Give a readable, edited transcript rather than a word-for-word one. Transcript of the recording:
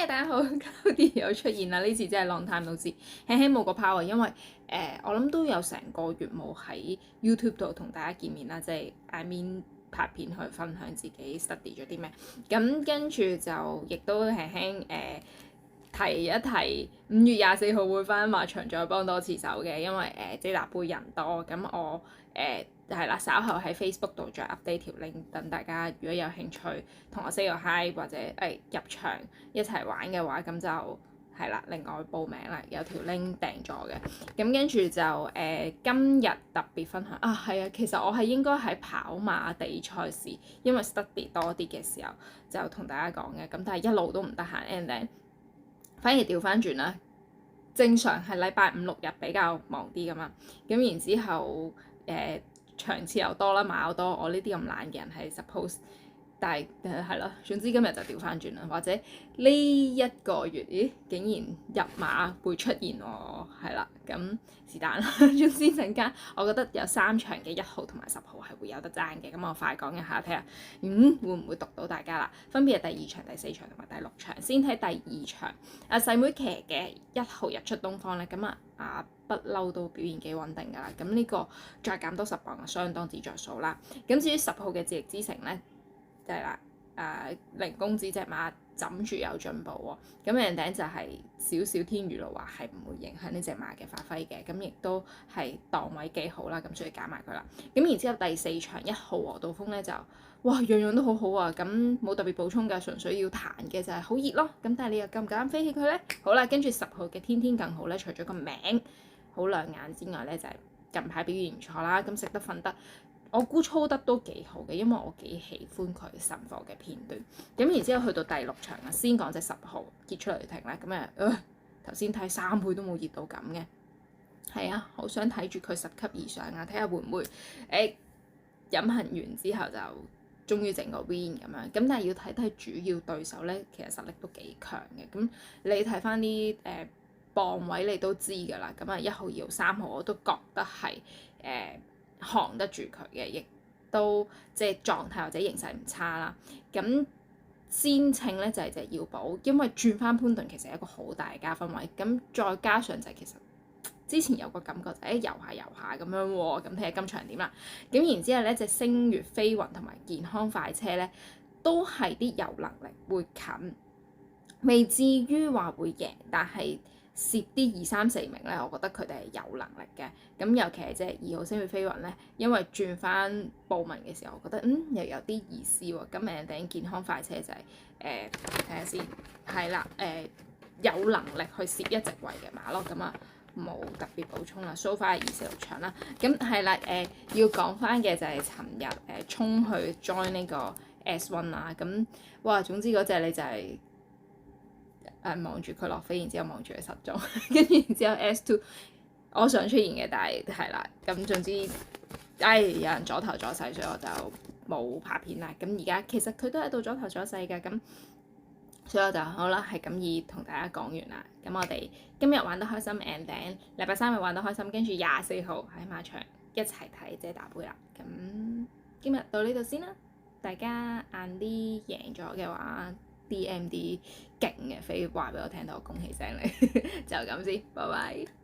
嗨，大家好，Cloudy 又出現啦！呢次真係 long time no see，輕輕冇個 power，因為我諗都有成個月冇喺 YouTube 度同大家見面啦，即係 I mean 拍片去分享自己 study 咗啲咩，咁跟住就亦都輕輕提一提5月24號會翻馬場再幫多次手嘅，因為遮打杯人多，咁我係啦，稍後喺 Facebook 度再 update 條 link，等大家如果有興趣同我 say 個 hi 或者入場一齊玩嘅話，咁就係啦，另外報名啦，有條 link 訂咗嘅。咁跟住就今日特別分享啊，係啊，其實我係應該喺跑馬地賽事，因為 study 多啲嘅時候就同大家講嘅，咁但係一路都唔得閒 and 反而調翻轉啦，正常係禮拜5、6日比較忙啲噶嘛，咁然之後場次又多啦，馬又多，我呢啲咁懶嘅人係 suppose， 但係係咯，總之今日就調翻轉啦，或者呢一個月，咦，竟然入馬會出現喎，係啦，咁是但啦，總之陣間我覺得有3場嘅1號同埋10號係會有得爭嘅，咁我快講一下睇下，會唔會讀到大家啦？分別係第2場、第4場同埋第6場，先睇第2場，細妹騎嘅1號日出東方咧，咁不嬲都表現幾穩定㗎啦，咁呢個再減多10磅啊，相當之着數啦。咁至於10號嘅智力之城咧，就係啦，凌公子隻馬枕住有進步喎，咁人頂就係少少天娛樂話係唔會影響呢隻馬嘅發揮嘅，咁亦都係檔位幾好啦，咁所以揀埋佢啦。咁然之後第4場1號和道風咧就哇樣樣都好好啊，咁冇特別補充㗎，純粹要彈嘅就係好熱咯。咁但係你又夠唔夠膽飛起佢咧？好啦，跟住10號嘅天天更好咧，除咗個名好亮眼之外咧，就係近排表現唔錯啦，咁食得瞓得，我估操得都幾好嘅，因為我幾喜歡佢神貨嘅片段。咁然之後去到第6場啊，先講隻10號傑出雷霆啦，咁頭先睇3倍都冇熱到咁嘅，係啊，好想睇住佢10級以上啊，睇下會唔會飲行完之後就終於整個 win 咁樣。咁但係要睇睇主要對手咧，其實實力都幾強嘅。咁你睇翻啲磅位你都知㗎啦，咁1號、2號、3號我都覺得係扛得住佢嘅，亦都即係狀態或者形勢唔差啦。咁先稱咧就係隻耀寶，因為轉翻潘頓其實係一個好大嘅加分位，咁再加上就係其實之前有個感覺就係遊下咁樣喎，咁睇下今場點啦。咁然之後咧隻星月飛雲同埋健康快車咧都係啲有能力會近，未至於話會贏，但係攝啲2、3、4名咧，我覺得佢哋係有能力嘅。咁尤其係即係2號星月飛雲咧，因為轉翻報名嘅時候，我覺得又有啲意思喎。咁頂健康快車就係睇下先，係啦，有能力去攝一席位嘅馬咯。咁冇特別補充啦。So far 係2、4、6場啦。咁係啦，要講翻嘅就係尋日衝去 join 呢個 S1 啦。咁哇，總之嗰隻你就係望住佢落飛，然之後望住佢失蹤，跟住然之後 S2 我想出現嘅，但係啦，咁總之有人阻頭阻勢，所以我就冇拍片啦。咁而家其實佢都喺度阻頭阻勢㗎，咁所以我就好啦，係咁意同大家講完啦。咁我哋今日玩得開心 and then 禮拜3日玩得開心，跟住24號喺馬場一齊睇遮打杯啦。咁今日到呢度先啦，大家晏啲贏咗嘅話，DM 啲勁嘅飛話俾我聽到，我恭喜聲你，就咁先，拜拜。